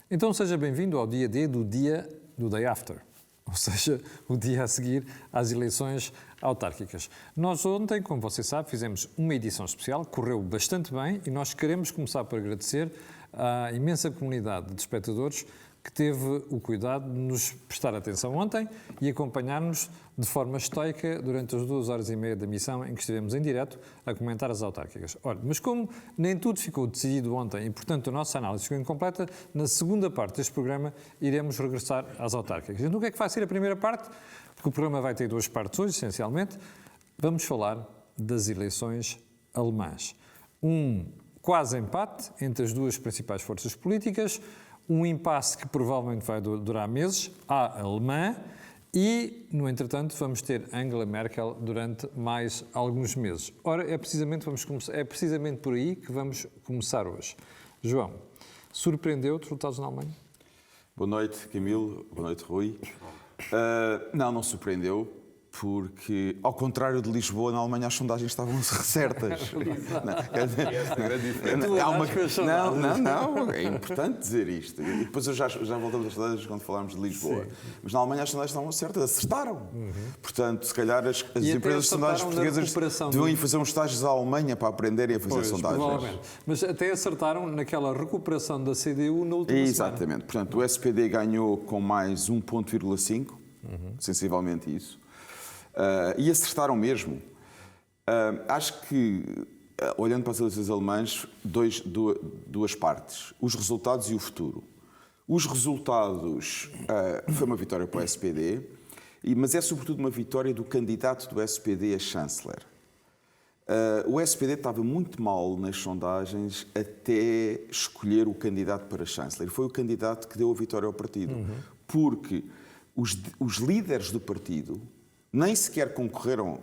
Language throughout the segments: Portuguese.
Então seja bem-vindo ao dia D do Day After, ou seja, o dia a seguir às eleições autárquicas. Nós ontem, como você sabe, fizemos uma edição especial, correu bastante bem e nós queremos começar por agradecer à imensa comunidade de espectadores que teve o cuidado de nos prestar atenção ontem e acompanhar-nos de forma estoica durante as 2h30 da missão em que estivemos em direto a comentar as autárquicas. Olha, mas como nem tudo ficou decidido ontem e, portanto, a nossa análise ficou incompleta, na segunda parte deste programa iremos regressar às autárquicas. Então o que é que vai ser a primeira parte? Porque o programa vai ter duas partes hoje, essencialmente. Vamos falar das eleições alemãs. Um quase empate entre as duas principais forças políticas, um impasse que provavelmente vai durar meses, à alemã, e, no entretanto, vamos ter Angela Merkel durante mais alguns meses. Ora, é precisamente por aí que vamos começar hoje. João, surpreendeu os resultados na Alemanha? Boa noite, Camilo. Boa noite, Rui. Não surpreendeu, porque, ao contrário de Lisboa, na Alemanha as sondagens estavam certas. Não, é importante dizer isto. E depois já voltamos às sondagens quando falarmos de Lisboa. Sim. Mas na Alemanha as sondagens estavam certas, acertaram. Portanto, se calhar as empresas de sondagens portuguesas deviam ir fazer uns estágios à Alemanha para aprenderem a fazer sondagens. Provavelmente. Mas até acertaram naquela recuperação da CDU na última semana. Exatamente. Portanto, o SPD ganhou com mais 1,5, sensivelmente isso. E acertaram mesmo. Acho que, olhando para as eleições alemãs, duas partes. Os resultados e o futuro. Os resultados foi uma vitória para o SPD, mas é sobretudo uma vitória do candidato do SPD a chanceler. O SPD estava muito mal nas sondagens até escolher o candidato para chanceler. Foi o candidato que deu a vitória ao partido. Porque os líderes do partido nem sequer concorreram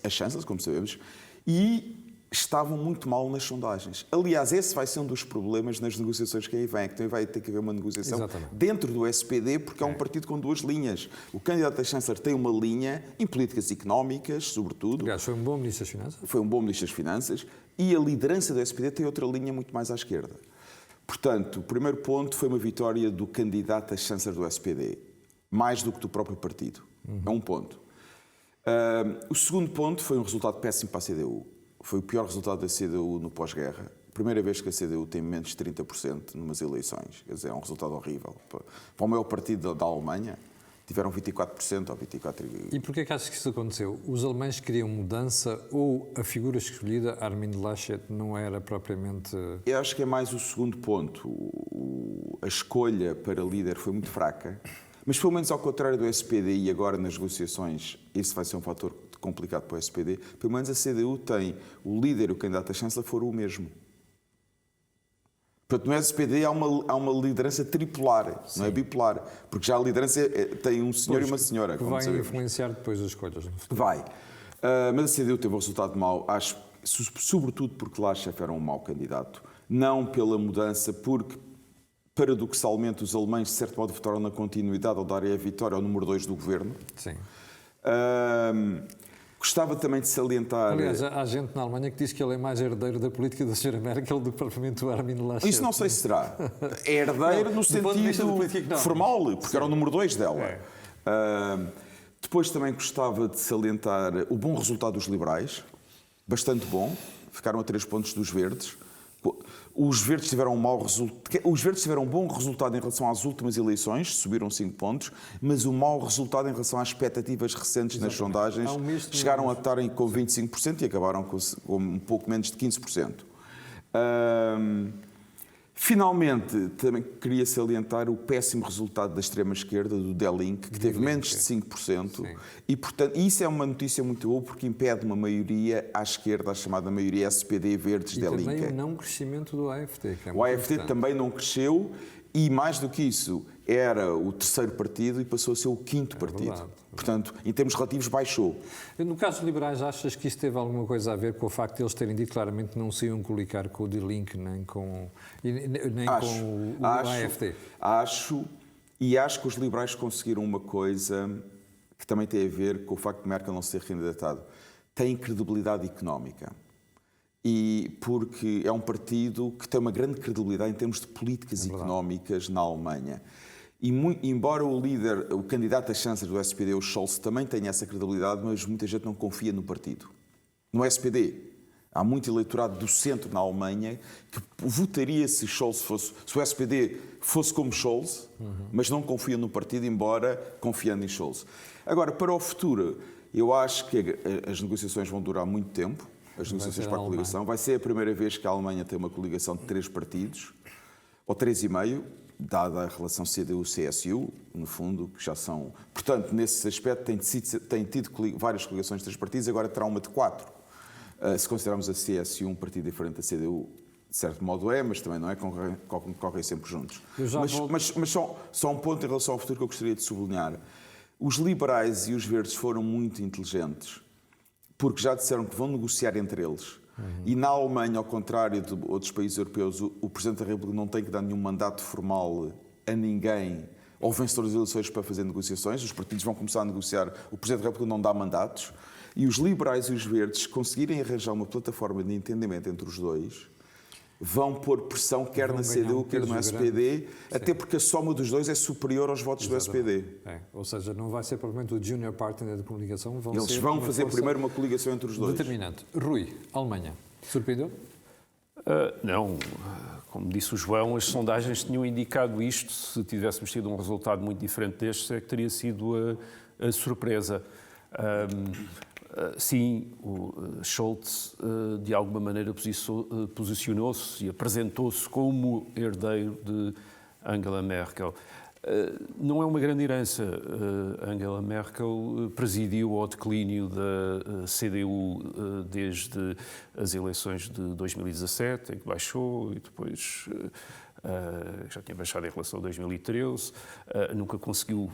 a chances, como sabemos, e estavam muito mal nas sondagens. Aliás, esse vai ser um dos problemas nas negociações que aí vem, que também vai ter que haver uma negociação dentro do SPD, porque é um partido com duas linhas. O candidato a chanceler tem uma linha em políticas económicas, sobretudo. Aliás, foi um bom Ministro das Finanças. Foi um bom Ministro das Finanças. E a liderança do SPD tem outra linha muito mais à esquerda. Portanto, o primeiro ponto foi uma vitória do candidato a chanceler do SPD, mais do que do próprio partido. É um ponto. O segundo ponto foi um resultado péssimo para a CDU. Foi o pior resultado da CDU no pós-guerra. Primeira vez que a CDU tem menos de 30% numas eleições. Quer dizer, é um resultado horrível. Para o maior partido da Alemanha, tiveram 24% ou 24%. E porquê que achas que isso aconteceu? Os alemães queriam mudança ou a figura escolhida, Armin Laschet, não era propriamente... Eu acho que é mais o segundo ponto. A escolha para líder foi muito fraca. Mas, pelo menos ao contrário do SPD, e agora nas negociações, esse vai ser um fator complicado para o SPD, pelo menos a CDU tem o líder e o candidato a chanceler foram o mesmo. Portanto, no SPD há uma liderança tripolar, não é bipolar, porque já a liderança tem um senhor e uma senhora. Que vai influenciar depois as escolhas. Vai. Mas a CDU teve um resultado mau, acho, sobretudo porque Laschet era um mau candidato. Não pela mudança, porque paradoxalmente, os alemães, de certo modo, votaram na continuidade ao darem a vitória ao número 2 do governo. Sim. Gostava também de salientar... Aliás, há gente na Alemanha que diz que ele é mais herdeiro da política da Sra. Merkel do que propriamente o Armin Laschet. Isso não sei se será. É herdeiro no sentido formal, porque era o número 2 dela. Depois também gostava de salientar o bom resultado dos liberais. Bastante bom. Ficaram a 3 pontos dos verdes. Os verdes tiveram um bom resultado em relação às últimas eleições, subiram 5 pontos, mas um mau resultado em relação às expectativas recentes nas sondagens. Chegaram a estarem com 25% e acabaram com um pouco menos de 15%. Finalmente, também queria salientar o péssimo resultado da extrema-esquerda, do Die Linke, que teve menos de 5%. Sim. E, portanto, isso é uma notícia muito boa, porque impede uma maioria à esquerda, a chamada maioria SPD Verdes Die Linke. E também o não crescimento do AfD. Que é o AfD importante. Também não cresceu e, mais do que isso, era o terceiro partido e passou a ser o quinto partido. Verdade. Portanto, em termos relativos, baixou. No caso dos liberais, achas que isso teve alguma coisa a ver com o facto de eles terem dito claramente que não se iam coligar com o Die Linke nem com o AfD? Acho que os liberais conseguiram uma coisa que também tem a ver com o facto de Merkel não ser recandidatado. Tem credibilidade económica. e porque é um partido que tem uma grande credibilidade em termos de políticas económicas na Alemanha. E embora o candidato a chanceler do SPD, o Scholz, também tenha essa credibilidade, mas muita gente não confia no partido. No SPD, há muito eleitorado do centro na Alemanha que votaria se o SPD fosse como Scholz, mas não confia no partido, embora confiando em Scholz. Agora, para o futuro, eu acho que as negociações vão durar muito tempo, as negociações para a coligação. Vai ser a primeira vez que a Alemanha tem uma coligação de 3 partidos, ou 3,5, dada a relação CDU-CSU, no fundo, que já são... Portanto, nesse aspecto, tem tido várias coligações de 3 partidos, agora terá uma de 4. Se considerarmos a CSU um partido diferente da CDU, de certo modo mas também não é, concorrem sempre juntos. Mas só um ponto em relação ao futuro que eu gostaria de sublinhar. Os liberais e os verdes foram muito inteligentes, porque já disseram que vão negociar entre eles. E na Alemanha, ao contrário de outros países europeus, o Presidente da República não tem que dar nenhum mandato formal a ninguém, ao vencedor das eleições, para fazer negociações. Os partidos vão começar a negociar, o Presidente da República não dá mandatos. E os liberais e os verdes conseguirem arranjar uma plataforma de entendimento entre os dois, vão pôr pressão quer na CDU, quer no SPD, até porque a soma dos dois é superior aos votos do SPD. Ou seja, não vai ser propriamente o junior partner da coligação. Eles vão fazer primeiro uma coligação entre os dois. Determinante. Rui, Alemanha, surpreendeu? Não. Como disse o João, as sondagens tinham indicado isto. Se tivéssemos tido um resultado muito diferente destes, é que teria sido a surpresa. Sim, o Scholz de alguma maneira posicionou-se e apresentou-se como herdeiro de Angela Merkel. Não é uma grande herança. Angela Merkel presidiu ao declínio da CDU desde as eleições de 2017, em que baixou, e depois já tinha baixado em relação a 2013, nunca conseguiu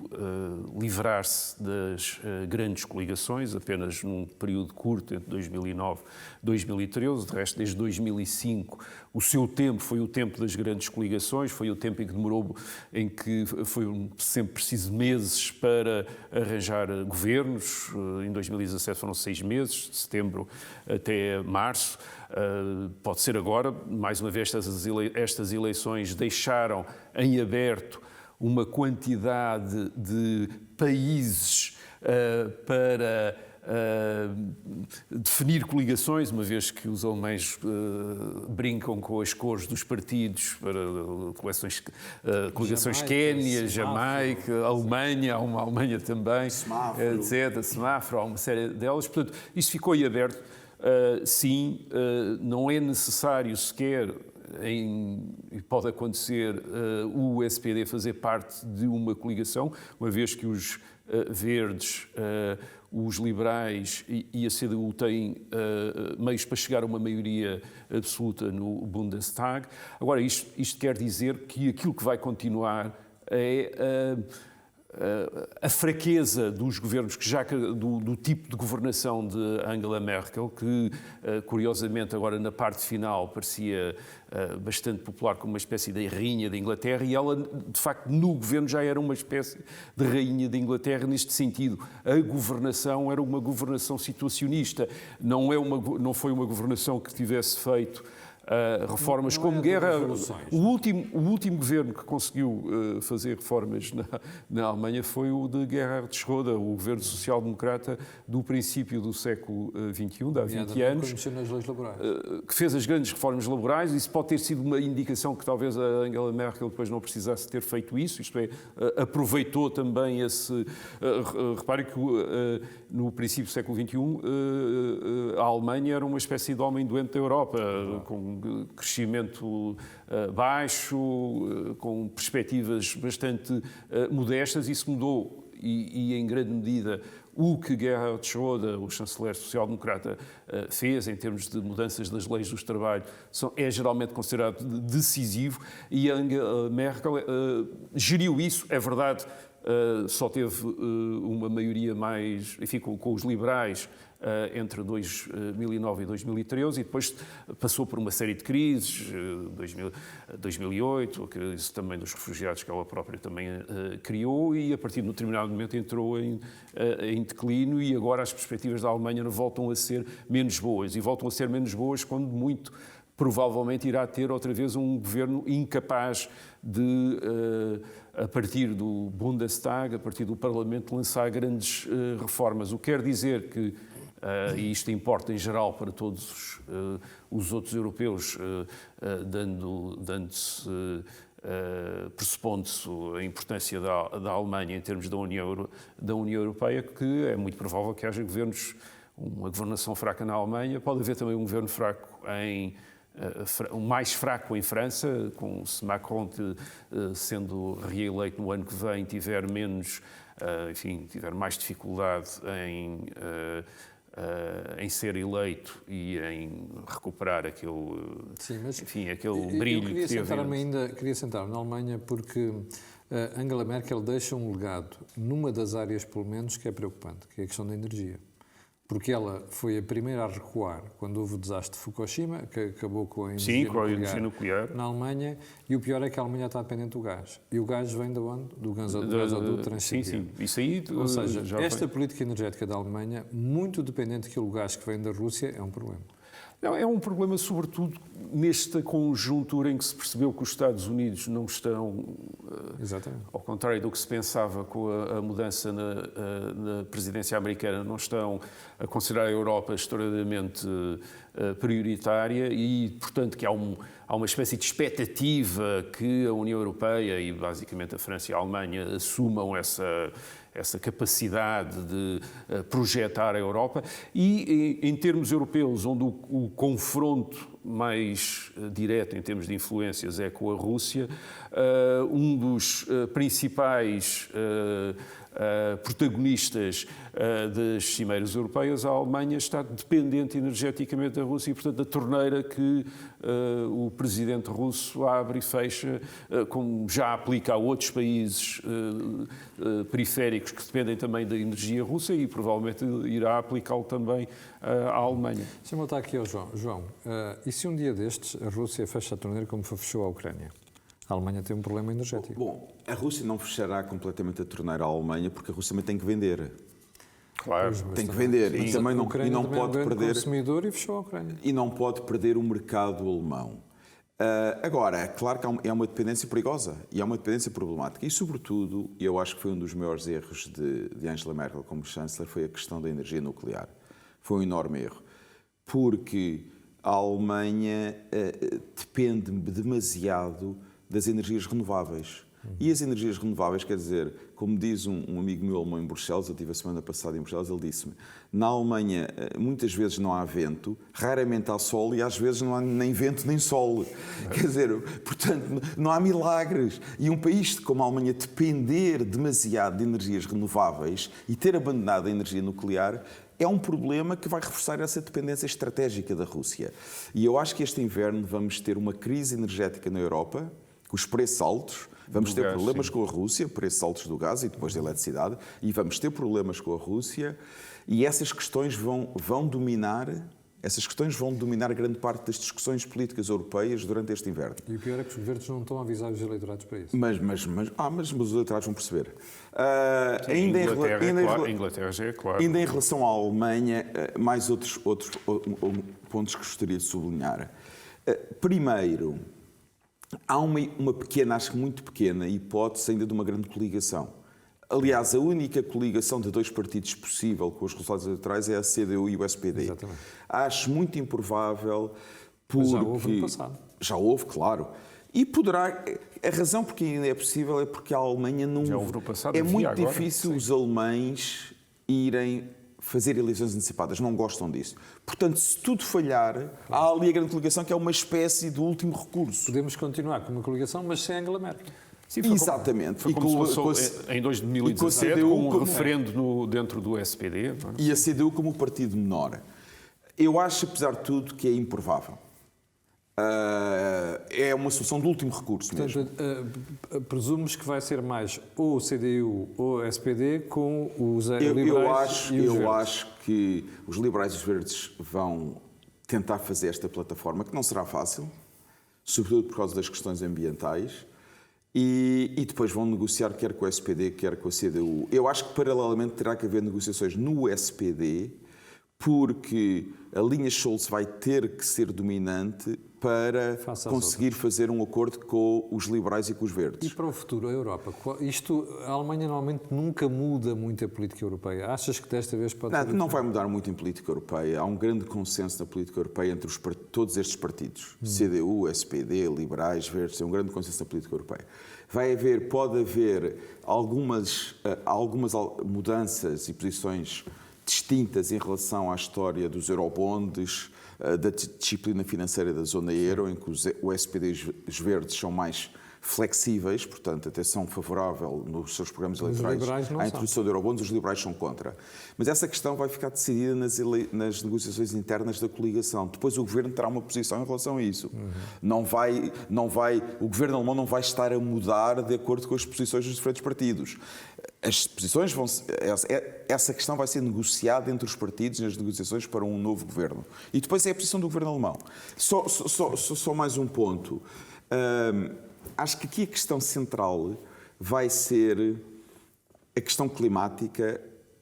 livrar-se das grandes coligações, apenas num período curto entre 2009 e 2013. De resto, desde 2005, o seu tempo foi o tempo das grandes coligações, foi o tempo em que demorou, em que foi sempre preciso meses para arranjar governos. Em 2017 foram 6 meses, de setembro até março. Pode ser agora, mais uma vez, estas eleições deixaram em aberto uma quantidade de países para definir coligações, uma vez que os alemães brincam com as cores dos partidos para coligações Quénia, Jamaica, Alemanha, há uma Alemanha também, etc. Semáforo, há uma série delas. Portanto, isso ficou em aberto. Sim, não é necessário sequer, e pode acontecer, o SPD fazer parte de uma coligação, uma vez que os verdes, os liberais e a CDU têm meios para chegar a uma maioria absoluta no Bundestag. Agora, isto quer dizer que aquilo que vai continuar é a fraqueza dos governos, do tipo de governação de Angela Merkel, que curiosamente agora na parte final parecia bastante popular como uma espécie de rainha da Inglaterra, e ela de facto no governo já era uma espécie de rainha da Inglaterra neste sentido. A governação era uma governação situacionista, não foi uma governação que tivesse feito reformas como guerra. O último governo que conseguiu fazer reformas na Alemanha foi o de Gerhard Schröder, o governo social-democrata do princípio do século XXI, de há 20 anos, que fez as grandes reformas laborais. Isso pode ter sido uma indicação que talvez a Angela Merkel depois não precisasse ter feito isso, isto é, aproveitou também esse... Repare que no princípio do século XXI a Alemanha era uma espécie de homem doente da Europa, com crescimento baixo, com perspectivas bastante modestas. Isso mudou e em grande medida o que Gerhard Schröder, o chanceler social-democrata, fez em termos de mudanças das leis do trabalho é geralmente considerado decisivo, e Angela Merkel geriu isso, é verdade, só teve uma maioria mais, enfim, com os liberais entre 2009 e 2013 e depois passou por uma série de crises, 2008, a crise também dos refugiados que ela própria também criou e a partir de um determinado momento entrou em declínio e agora as perspectivas da Alemanha voltam a ser menos boas e voltam a ser menos boas quando muito provavelmente irá ter outra vez um governo incapaz de, a partir do Bundestag, a partir do Parlamento, lançar grandes reformas. O que quer dizer que, e isto importa em geral para todos os outros europeus, pressupondo-se a importância da Alemanha em termos da União Europeia, que é muito provável que haja governos, uma governação fraca na Alemanha, pode haver também um governo fraco mais fraco em França, se Macron sendo reeleito no ano que vem tiver tiver mais dificuldade em ser eleito e em recuperar aquele brilho que teve. Queria sentar-me na Alemanha porque Angela Merkel deixa um legado numa das áreas, pelo menos, que é preocupante, que é a questão da energia. Porque ela foi a primeira a recuar quando houve o desastre de Fukushima, que acabou com a energia nuclear na Alemanha, e o pior é que a Alemanha está dependente do gás. E o gás vem de onde? Do gasoduto Transsiberiano. Sim, isso aí... Ou seja, esta política energética da Alemanha, muito dependente daquele gás que vem da Rússia, é um problema. Não, é um problema, sobretudo, nesta conjuntura em que se percebeu que os Estados Unidos não estão, ao contrário do que se pensava com a mudança na presidência americana, não estão a considerar a Europa extraordinariamente prioritária e, portanto, que há uma espécie de expectativa que a União Europeia e, basicamente, a França e a Alemanha assumam essa capacidade de projetar a Europa e, em termos europeus, onde o confronto mais direto em termos de influências é com a Rússia, um dos principais protagonistas das cimeiras europeias, a Alemanha está dependente energeticamente da Rússia e, portanto, da torneira que o presidente russo abre e fecha, como já aplica a outros países periféricos que dependem também da energia russa e provavelmente irá aplicá-lo também à Alemanha. Deixa-me voltar aqui ao João. João, e se um dia destes a Rússia fecha a torneira como fechou a Ucrânia? A Alemanha tem um problema energético. Bom, a Rússia não fechará completamente a torneira à Alemanha porque a Rússia também tem que vender. Claro, tem que vender e também não pode perder consumidor e fechou a Ucrânia. E não pode perder o mercado alemão. Agora, é claro que é uma dependência perigosa e é uma dependência problemática e, sobretudo, eu acho que foi um dos maiores erros de Angela Merkel como chanceler foi a questão da energia nuclear. Foi um enorme erro, porque a Alemanha depende demasiado das energias renováveis. E as energias renováveis, quer dizer, como diz um amigo meu alemão em Bruxelas, eu estive a semana passada em Bruxelas, ele disse-me, na Alemanha muitas vezes não há vento, raramente há sol e às vezes não há nem vento nem sol. Quer dizer, portanto, não há milagres. E um país como a Alemanha depender demasiado de energias renováveis e ter abandonado a energia nuclear é um problema que vai reforçar essa dependência estratégica da Rússia. E eu acho que este inverno vamos ter uma crise energética na Europa, com os preços altos, vamos ter problemas com a Rússia, preços altos do gás e depois da eletricidade, e vamos ter problemas com a Rússia, e essas questões vão dominar grande parte das discussões políticas europeias durante este inverno. E o pior é que os governos não estão a avisar os eleitorados para isso. Mas os eleitorados vão perceber. A Inglaterra já é claro. Ainda em relação à Alemanha, mais outros pontos que gostaria de sublinhar. Primeiro, há uma pequena, acho que muito pequena, hipótese ainda de uma grande coligação. Aliás, a única coligação de dois partidos possível com os resultados eleitorais é a CDU e o SPD. Exatamente. Acho muito improvável porque... Mas já houve no passado. Já houve, claro. E poderá... A razão porque ainda é possível é porque a Alemanha não... Já houve no passado, é muito agora, difícil sim. Os alemães irem fazer eleições antecipadas, não gostam disso. Portanto, se tudo falhar, há ali a grande coligação que é uma espécie de último recurso. Podemos continuar com uma coligação, mas sem Angela Merkel. Sim, exatamente. Foi como se passou em 2017 com um referendo dentro do SPD. Não é? E a CDU como o partido menor. Eu acho, apesar de tudo, que é improvável. é uma solução de último recurso mesmo. Portanto, presumes que vai ser mais ou CDU ou SPD com os liberais e os Eu verdes. acho que os liberais e os verdes vão tentar fazer esta plataforma, que não será fácil, sobretudo por causa das questões ambientais, e depois vão negociar quer com o SPD, quer com a CDU. Eu acho que paralelamente terá que haver negociações no SPD, porque a linha Scholz vai ter que ser dominante para conseguir fazer um acordo com os liberais e com os verdes. E para o futuro, a Europa? A Alemanha normalmente nunca muda muito a política europeia. Achas que desta vez pode ser? Não vai mudar muito em política europeia. Há um grande consenso na política europeia entre todos estes partidos. CDU, SPD, liberais, verdes, é um grande consenso na política europeia. Pode haver algumas mudanças e posições distintas em relação à história dos eurobonds, da disciplina financeira da zona euro, em que o SPD e os verdes são mais flexíveis, portanto, até são favoráveis nos seus programas eleitorais à introdução de eurobonds, os liberais são contra. Mas essa questão vai ficar decidida nas negociações internas da coligação. Depois o governo terá uma posição em relação a isso. O governo alemão não vai estar a mudar de acordo com as posições dos diferentes partidos. As posições essa questão vai ser negociada entre os partidos nas negociações para um novo governo. E depois é a posição do governo alemão. Só mais um ponto. Acho que aqui a questão central vai ser a questão climática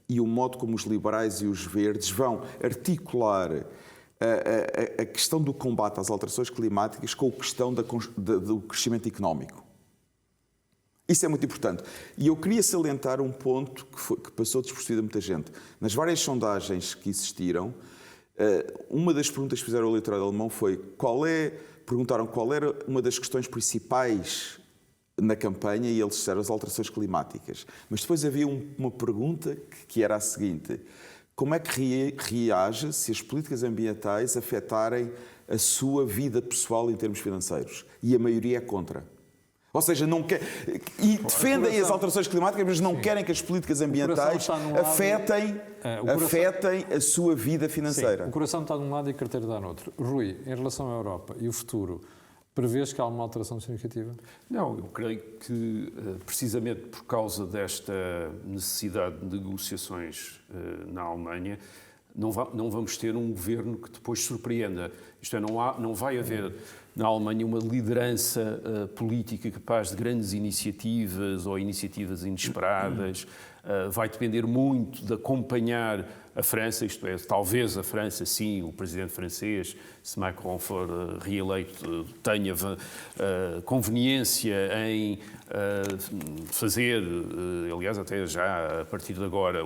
e o modo como os liberais e os verdes vão articular a questão do combate às alterações climáticas com a questão do crescimento económico. Isso é muito importante. E eu queria salientar um ponto que passou despercebido a muita gente. Nas várias sondagens que existiram, uma das perguntas que fizeram ao eleitorado alemão foi perguntaram qual era uma das questões principais na campanha e eles disseram as alterações climáticas. Mas depois havia uma pergunta que era a seguinte: como é que reage se as políticas ambientais afetarem a sua vida pessoal em termos financeiros? E a maioria é contra. Ou seja, não quer, e defendem as alterações climáticas, mas não querem que as políticas ambientais afetem a sua vida financeira. Sim, o coração está de um lado e a carteira está no outro. Rui, em relação à Europa e o futuro, prevês que há uma alteração significativa? Não, eu creio que precisamente por causa desta necessidade de negociações na Alemanha, não vamos ter um governo que depois surpreenda. Isto é, não vai haver na Alemanha uma liderança política capaz de grandes iniciativas ou iniciativas inesperadas. Vai depender muito de acompanhar a França, isto é, talvez a França, sim, o presidente francês, se Macron for reeleito, tenha conveniência em fazer, aliás, até já a partir de agora,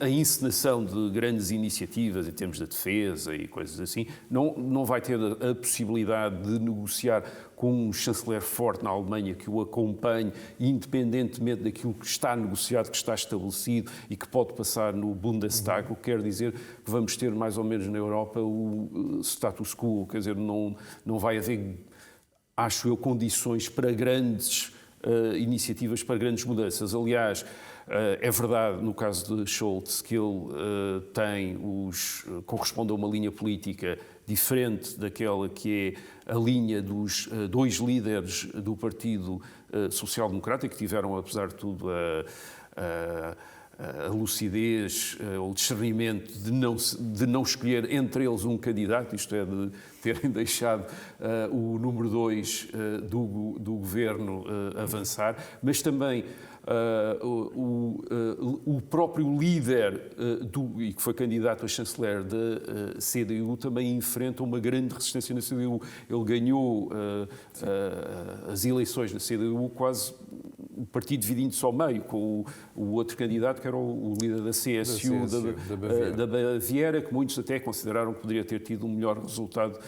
a encenação de grandes iniciativas em termos de defesa e coisas assim. Não vai ter a possibilidade de negociar com um chanceler forte na Alemanha que o acompanhe, independentemente daquilo que está negociado, que está estabelecido e que pode passar no Bundestag, o que quer dizer que vamos ter mais ou menos na Europa o status quo, quer dizer, não vai haver, acho eu, condições para grandes iniciativas, para grandes mudanças. Aliás, é verdade, no caso de Scholz, que ele corresponde a uma linha política diferente daquela que é a linha dos dois líderes do Partido Social Democrata, que tiveram, apesar de tudo, a lucidez, o discernimento de não escolher entre eles um candidato, isto é, de terem deixado o número 2 do governo avançar, mas também o próprio líder e que foi candidato a chanceler da CDU também enfrenta uma grande resistência na CDU. Ele ganhou as eleições na CDU quase o partido dividindo-se ao meio, com o outro candidato que era o líder da CSU da Baviera, que muitos até consideraram que poderia ter tido um melhor resultado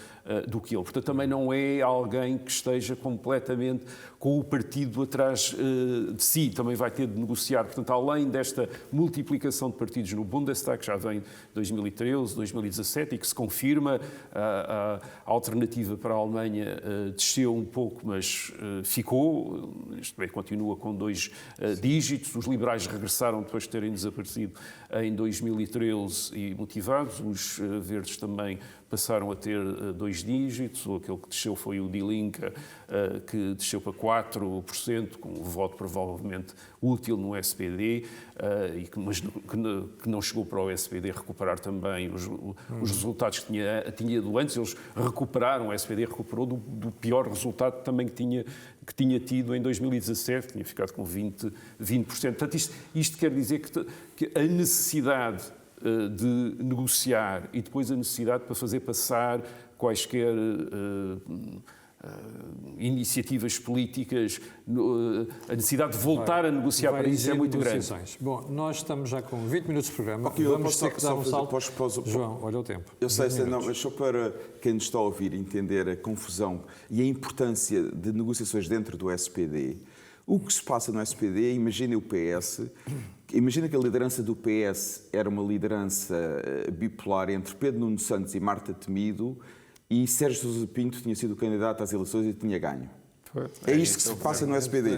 do que ele. Portanto, também não é alguém que esteja completamente com o partido atrás de si, também vai ter de negociar. Portanto, além desta multiplicação de partidos no Bundestag, que já vem de 2013, 2017, e que se confirma, a alternativa para a Alemanha desceu um pouco, mas ficou, isto é, continua com 2 dígitos. Os liberais regressaram depois de terem desaparecido em 2013 e motivados, os verdes também passaram a ter 2 6 dígitos, ou aquele que desceu foi o Die Linke, que desceu para 4%, com um voto provavelmente útil no SPD, mas que não chegou para o SPD recuperar também os resultados que tinha ido antes. Eles recuperaram, o SPD recuperou do pior resultado também que tinha tido em 2017, tinha ficado com 20%. Portanto, isto quer dizer que a necessidade de negociar e depois a necessidade para fazer passar quaisquer iniciativas políticas, a necessidade de voltar a negociar para isso é muito grande. Bom, nós estamos já com 20 minutos de programa. Okay, vamos ter que dar um salto. João, olha o tempo. Eu sei, mas só para quem nos está a ouvir entender a confusão e a importância de negociações dentro do SPD, o que se passa no SPD, imaginem o PS, imagina que a liderança do PS era uma liderança bipolar entre Pedro Nuno Santos e Marta Temido, e Sérgio Sousa Pinto tinha sido candidato às eleições e tinha ganho. É isto que se passa no SPD.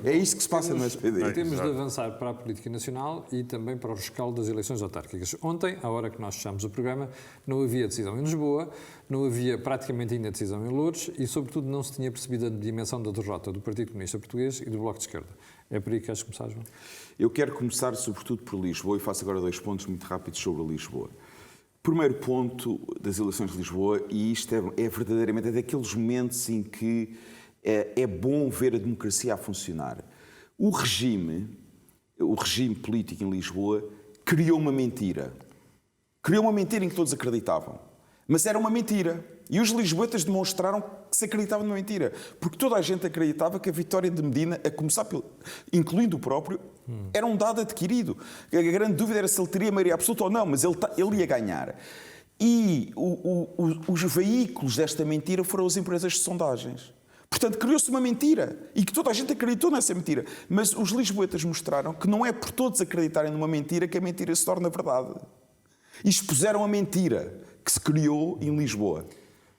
É isto que se passa no SPD. Temos de avançar para a política nacional e também para o rescaldo das eleições autárquicas. Ontem, à hora que nós fechámos o programa, não havia decisão em Lisboa, não havia praticamente ainda decisão em Loures e, sobretudo, não se tinha percebido a dimensão da derrota do Partido Comunista Português e do Bloco de Esquerda. É por aí que queres começar, João? Eu quero começar, sobretudo, por Lisboa e faço agora 2 pontos muito rápidos sobre Lisboa. Primeiro ponto das eleições de Lisboa, e isto é verdadeiramente daqueles momentos em que é bom ver a democracia a funcionar. O regime político em Lisboa criou uma mentira. Criou uma mentira em que todos acreditavam. Mas era uma mentira. E os lisboetas demonstraram que se acreditavam numa mentira. Porque toda a gente acreditava que a vitória de Medina, a começar incluindo o próprio, era um dado adquirido. A grande dúvida era se ele teria maioria absoluta ou não, mas ele ia ganhar. E os veículos desta mentira foram as empresas de sondagens. Portanto, criou-se uma mentira e que toda a gente acreditou nessa mentira. Mas os lisboetas mostraram que não é por todos acreditarem numa mentira que a mentira se torna verdade. E expuseram a mentira que se criou em Lisboa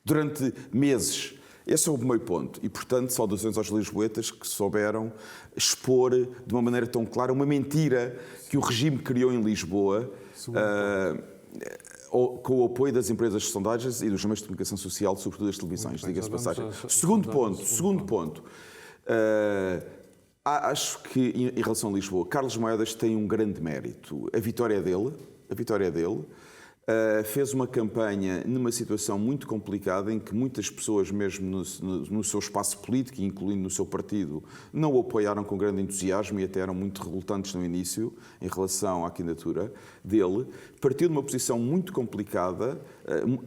durante meses. Esse é o primeiro ponto. E, portanto, saudações aos lisboetas que souberam expor de uma maneira tão clara uma mentira que o regime criou em Lisboa, com o apoio das empresas de sondagens e dos meios de comunicação social, sobretudo das televisões, diga-se de passagem. Segundo ponto. Acho que, em relação a Lisboa, Carlos Moedas tem um grande mérito. A vitória é dele. Fez uma campanha numa situação muito complicada em que muitas pessoas, mesmo no seu espaço político, incluindo no seu partido, não o apoiaram com grande entusiasmo e até eram muito relutantes no início em relação à candidatura dele. Partiu de uma posição muito complicada,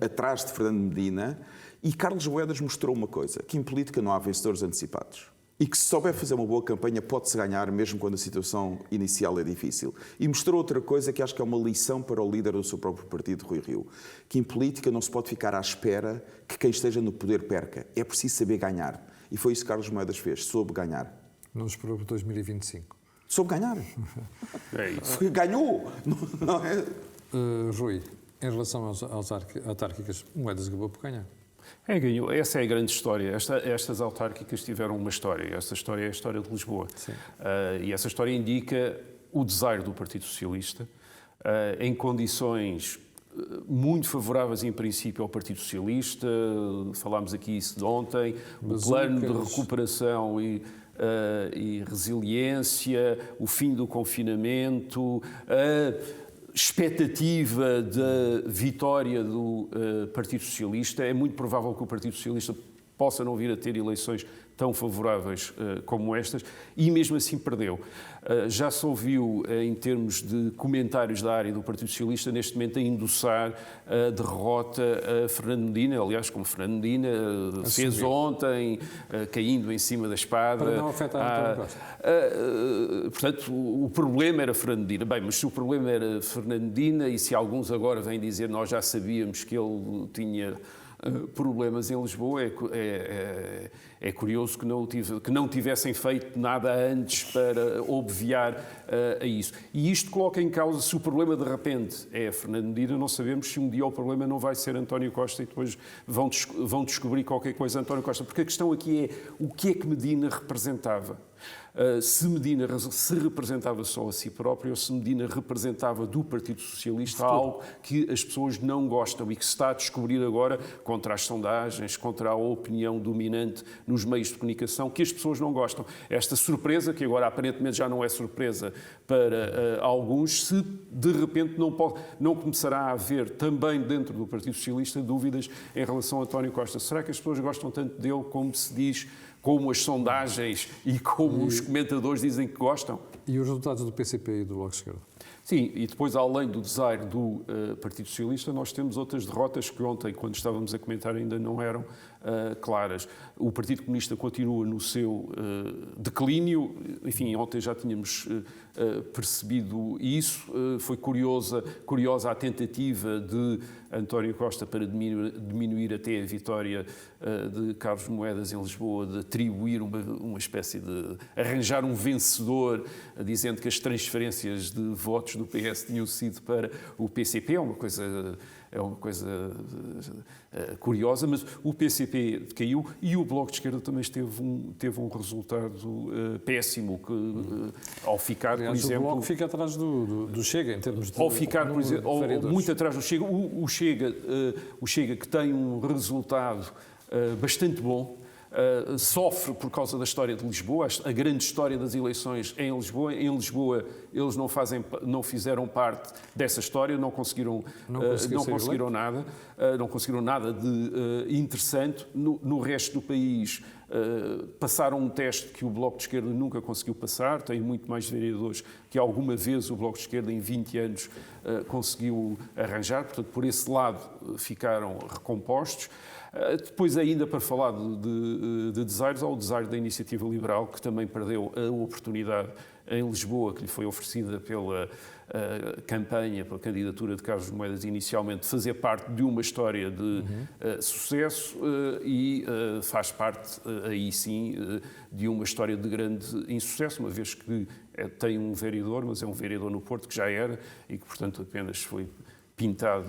atrás de Fernando Medina, e Carlos Moedas mostrou uma coisa, que em política não há vencedores antecipados. E que se souber fazer uma boa campanha pode-se ganhar mesmo quando a situação inicial é difícil. E mostrou outra coisa que acho que é uma lição para o líder do seu próprio partido, Rui Rio, que em política não se pode ficar à espera que quem esteja no poder perca. É preciso saber ganhar. E foi isso que Carlos Moedas fez, soube ganhar. Não esperou por 2025. Soube ganhar. É isso. Ganhou. Não é? Rui, em relação às autárquicas, Moedas acabou por ganhar. Ganhou. Essa é a grande história. Estas autárquicas tiveram uma história. Esta história é a história de Lisboa. E essa história indica o desaire do Partido Socialista em condições muito favoráveis, em princípio, ao Partido Socialista. Falámos aqui isso de ontem. O plano de recuperação e resiliência, o fim do confinamento, expectativa da vitória do Partido Socialista. É muito provável que o Partido Socialista possa não vir a ter eleições tão favoráveis como estas, e mesmo assim perdeu. Já se ouviu, em termos de comentários da área do Partido Socialista, neste momento a endossar a derrota a Fernando Medina, aliás, como Fernando Medina fez ontem, caindo em cima da espada. Para não afetar António Costa. Portanto, o problema era Fernando Medina. Bem, mas se o problema era Fernando Medina, e se alguns agora vêm dizer nós já sabíamos que ele tinha problemas em Lisboa, é curioso que não tivessem feito nada antes para obviar a isso. E isto coloca em causa, se o problema de repente é Fernando Medina, não sabemos se um dia o problema não vai ser António Costa e depois vão descobrir qualquer coisa António Costa. Porque a questão aqui é o que é que Medina representava. Se Medina se representava só a si próprio ou se Medina representava do Partido Socialista algo que as pessoas não gostam e que se está a descobrir agora contra as sondagens, contra a opinião dominante nos meios de comunicação, que as pessoas não gostam. Esta surpresa, que agora aparentemente já não é surpresa para alguns, se de repente não começará a haver também dentro do Partido Socialista dúvidas em relação a António Costa. Será que as pessoas gostam tanto dele como se diz, como as sondagens e como os comentadores dizem que gostam? E os resultados do PCP e do Bloco de Esquerda? Sim, e depois, além do desaire do Partido Socialista, nós temos outras derrotas que ontem, quando estávamos a comentar, ainda não eram claras. O Partido Comunista continua no seu declínio. Enfim, ontem já tínhamos percebido isso. Foi curiosa a tentativa de António Costa para diminuir até a vitória de Carlos Moedas em Lisboa, de atribuir uma espécie de arranjar um vencedor, dizendo que as transferências de votos do PS tinham sido para o PCP. É uma coisa curiosa, mas o PCP caiu e o Bloco de Esquerda também teve um resultado péssimo, que ao ficar, Aliás, por exemplo... o Bloco fica atrás do Chega, em termos de... Ao ficar, por exemplo, vereadores. muito atrás do Chega, o Chega que tem um resultado bastante bom, sofre por causa da história de Lisboa, a grande história das eleições em Lisboa. Em Lisboa eles não fizeram parte dessa história, não conseguiram nada de interessante. No resto do país passaram um teste que o Bloco de Esquerda nunca conseguiu passar, tem muito mais vereadores que alguma vez o Bloco de Esquerda em 20 anos conseguiu arranjar, portanto por esse lado ficaram recompostos. Depois, ainda para falar de desaires, há o desaire da Iniciativa Liberal, que também perdeu a oportunidade em Lisboa, que lhe foi oferecida pela campanha, pela candidatura de Carlos Moedas inicialmente, de fazer parte de uma história de sucesso e faz parte, aí sim, de uma história de grande insucesso, uma vez que tem um vereador, mas é um vereador no Porto, que já era, e que, portanto, apenas foi pintado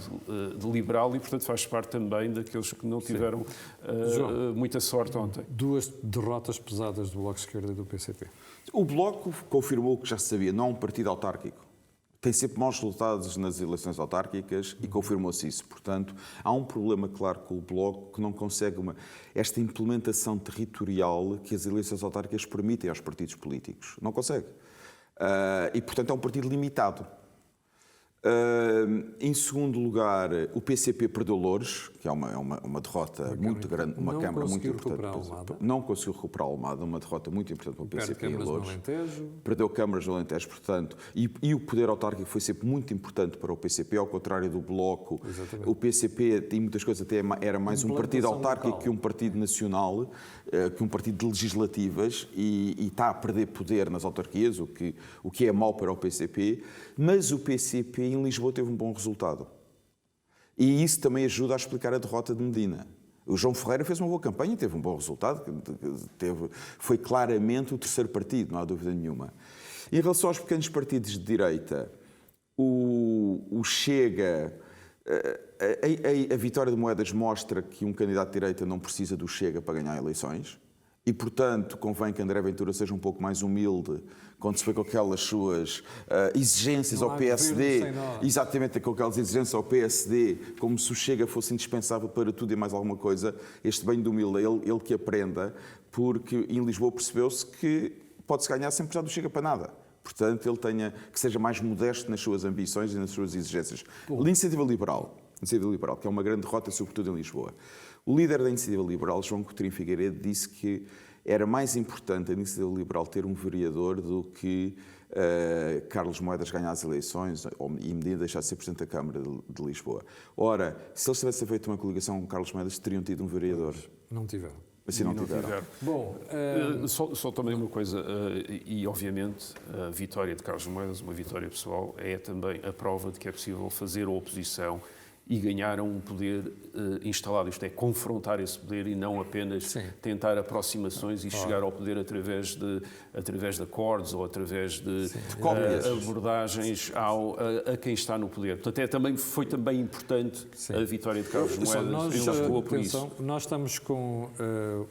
de liberal e, portanto, faz parte também daqueles que não tiveram muita sorte ontem. Duas derrotas pesadas do Bloco de Esquerda e do PCP. O Bloco confirmou o que já se sabia, não é um partido autárquico. Tem sempre maus resultados nas eleições autárquicas e confirmou-se isso. Portanto, há um problema claro com o Bloco, que não consegue esta implementação territorial que as eleições autárquicas permitem aos partidos políticos. Não consegue. E, portanto, é um partido limitado. Em segundo lugar, o PCP perdeu Loures, que é uma derrota muito grande, uma Câmara muito importante. Não conseguiu recuperar Almada, uma derrota muito importante para o PCP em Loures. Perdeu câmaras no Alentejo, portanto, e o poder autárquico foi sempre muito importante para o PCP, ao contrário do Bloco. Exatamente. O PCP, em muitas coisas, até era mais um partido autárquico local, que um partido nacional, que um partido de legislativas, e está a perder poder nas autarquias, o que é mau para o PCP, mas o PCP em Lisboa teve um bom resultado. E isso também ajuda a explicar a derrota de Medina. O João Ferreira fez uma boa campanha e teve um bom resultado. Foi claramente o terceiro partido, não há dúvida nenhuma. Em relação aos pequenos partidos de direita, o Chega... A vitória de Moedas mostra que um candidato de direita não precisa do Chega para ganhar eleições. E, portanto, convém que André Ventura seja um pouco mais humilde quando se vê com aquelas suas exigências ao PSD, exatamente com aquelas exigências ao PSD, como se o Chega fosse indispensável para tudo e mais alguma coisa. Este bem do humilde, ele que aprenda, porque em Lisboa percebeu-se que pode-se ganhar sem precisar do Chega para nada. Portanto, ele que seja mais modesto nas suas ambições e nas suas exigências. A Iniciativa Liberal, que é uma grande derrota, sobretudo em Lisboa. O líder da Iniciativa Liberal, João Coutinho Figueiredo, disse que era mais importante a Iniciativa Liberal ter um vereador do que Carlos Moedas ganhar as eleições e Medina deixar de ser Presidente da Câmara de Lisboa. Ora, se eles tivessem feito uma coligação com Carlos Moedas, teriam tido um vereador. Não tiveram. Assim não tiveram. Bom, só também uma coisa, e obviamente a vitória de Carlos Moedas, uma vitória pessoal, é também a prova de que é possível fazer a oposição e ganharam um poder instalado, isto é, confrontar esse poder e não apenas tentar aproximações e chegar ao poder através de acordos ou através de abordagens a quem está no poder. Portanto, foi também importante a vitória de Carlos Moedas em Lisboa por isso. Nós estamos com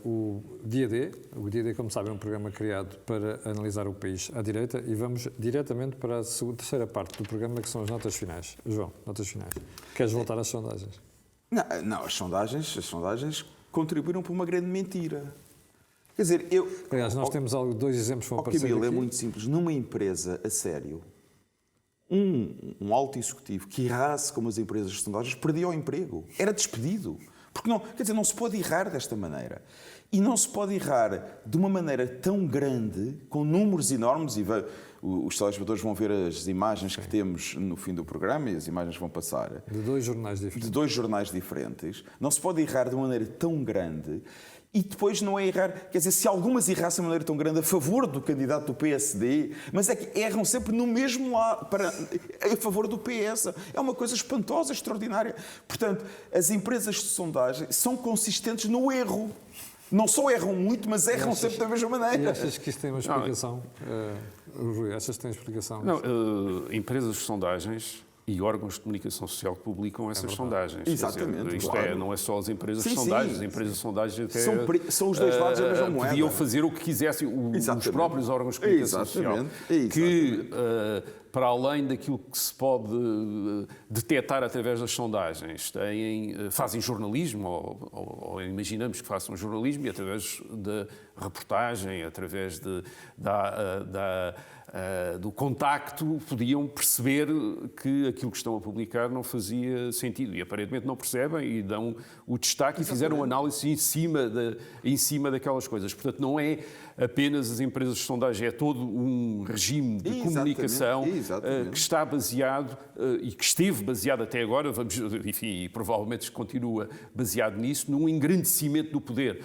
o Dia D. O Dia D, como sabem, é um programa criado para analisar o país à direita e vamos diretamente para a terceira parte do programa, que são as notas finais. João, notas finais. Queres voltar às sondagens? Não, as sondagens contribuíram para uma grande mentira. Quer dizer, Aliás, nós temos dois exemplos que vão aparecer aqui. É muito simples. Numa empresa a sério, um alto executivo que errasse como as empresas de sondagens perdia o emprego. Era despedido. Porque não se pode errar desta maneira. E não se pode errar de uma maneira tão grande, com números enormes, e os telespectadores vão ver as imagens que temos no fim do programa, e as imagens vão passar. De dois jornais diferentes. De dois jornais diferentes. Não se pode errar de uma maneira tão grande. E depois não é errar, quer dizer, se algumas errassem de maneira tão grande a favor do candidato do PSD, mas é que erram sempre no mesmo lado, a favor do PS. É uma coisa espantosa, extraordinária. Portanto, as empresas de sondagem são consistentes no erro. Não só erram muito, mas erram sempre da mesma maneira. E achas que isto tem uma explicação? Rui, achas que tem explicação? Não, empresas de sondagens e órgãos de comunicação social que publicam essas sondagens. Exatamente. Isto não é só as empresas de Sim, sondagens. sim. As empresas de sondagens até são os dois lados da mesma moeda. Podiam fazer o que quisessem os próprios órgãos de comunicação social. Que, para além daquilo que se pode detectar através das sondagens, fazem jornalismo, ou imaginamos que façam jornalismo, e através da reportagem, através do contacto, podiam perceber que aquilo que estão a publicar não fazia sentido. E aparentemente não percebem e dão o destaque. Exatamente. E fizeram análise em cima daquelas coisas. Portanto, não é apenas as empresas de sondagem, é todo um regime de comunicação que está baseado e que esteve baseado até agora, e provavelmente continua baseado nisso, num engrandecimento do poder.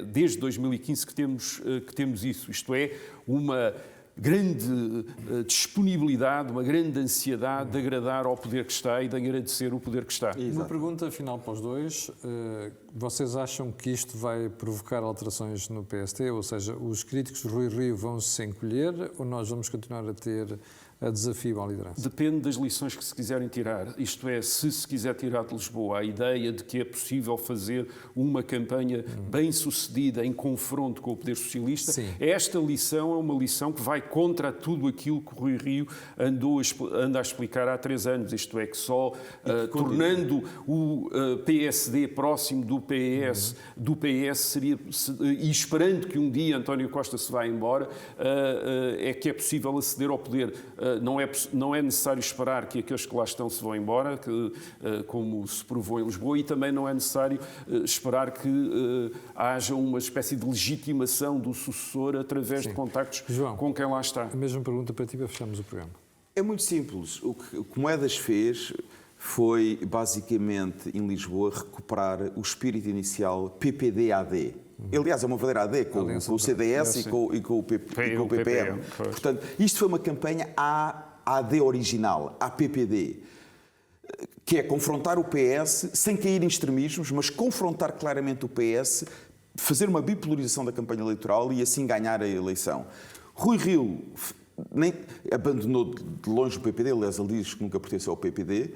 Desde 2015 que temos isso. Isto é, uma grande disponibilidade, uma grande ansiedade de agradar ao poder que está e de agradecer o poder que está. Uma pergunta final para os dois. Vocês acham que isto vai provocar alterações no PST? Ou seja, os críticos de Rui Rio vão se encolher ou nós vamos continuar a ter a desafio à liderança? Depende das lições que se quiserem tirar. Isto é, se quiser tirar de Lisboa a ideia de que é possível fazer uma campanha bem-sucedida em confronto com o poder socialista, esta lição é uma lição que vai contra tudo aquilo que o Rui Rio anda a explicar há 3 anos. Isto é, que só tornando o PSD próximo do PS seria, e esperando que um dia António Costa se vá embora, é que é possível aceder ao poder. Não é necessário esperar que aqueles que lá estão se vão embora, como se provou em Lisboa, e também não é necessário esperar que haja uma espécie de legitimação do sucessor através de contactos com quem lá está. A mesma pergunta para ti para fecharmos o programa. É muito simples. O que Moedas fez foi, basicamente, em Lisboa, recuperar o espírito inicial PPD-AD. Aliás, é uma verdadeira AD, com o CDS e com o PPM. Portanto, isto foi uma campanha AD original, APPD, que é confrontar o PS, sem cair em extremismos, mas confrontar claramente o PS, fazer uma bipolarização da campanha eleitoral e assim ganhar a eleição. Rui Rio nem abandonou de longe o PPD, aliás, ele diz que nunca pertenceu ao PPD,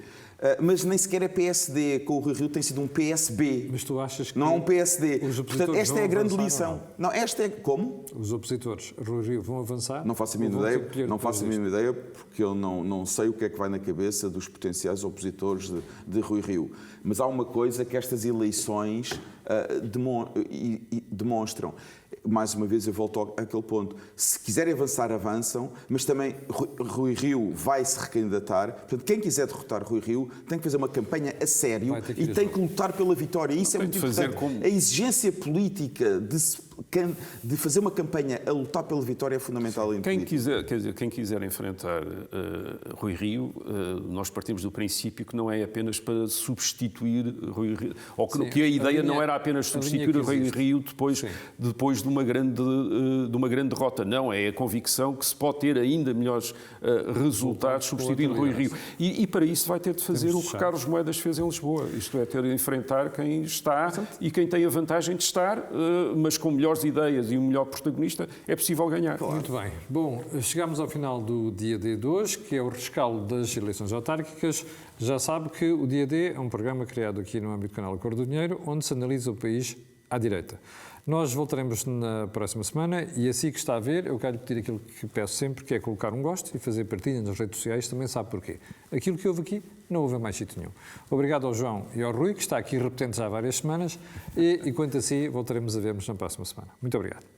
mas nem sequer é PSD. Com o Rui Rio tem sido um PSB. Mas tu achas que não é um PSD. Portanto, esta é a grande lição. Não, esta é como? Os opositores, Rui Rio, vão avançar? Não faço a mínima ideia. Não faço a mínima ideia porque eu não sei o que é que vai na cabeça dos potenciais opositores de Rui Rio. Mas há uma coisa que estas eleições demonstram. Mais uma vez eu volto àquele ponto. Se quiserem avançar, avançam, mas também Rui Rio vai se recandidatar. Portanto, quem quiser derrotar Rui Rio tem que fazer uma campanha a sério e tem que lutar pela vitória. Isso é muito importante. A exigência política de fazer uma campanha a lutar pela vitória é fundamental. Quem quiser enfrentar Rui Rio, nós partimos do princípio que não é apenas para substituir Rui Rio, ou que a ideia não era apenas substituir Rui Rio depois de uma grande derrota. Não, é a convicção que se pode ter ainda melhores resultados substituindo Rui Rio. E para isso vai ter de fazer o que Carlos Moedas fez em Lisboa, isto é, ter de enfrentar quem está e quem tem a vantagem de estar, mas com melhores ideias e um melhor protagonista, é possível ganhar. Muito bem. Bom, chegamos ao final do Dia D de hoje, que é o rescaldo das eleições autárquicas. Já sabe que o Dia D é um programa criado aqui no âmbito do canal Cor do Dinheiro, onde se analisa o país à direita. Nós voltaremos na próxima semana e assim que está a ver, eu quero lhe pedir aquilo que peço sempre, que é colocar um gosto e fazer partilha nas redes sociais, também sabe porquê. Aquilo que houve aqui, não houve mais sítio nenhum. Obrigado ao João e ao Rui, que está aqui repetente já há várias semanas, e quanto a si, voltaremos a ver-nos na próxima semana. Muito obrigado.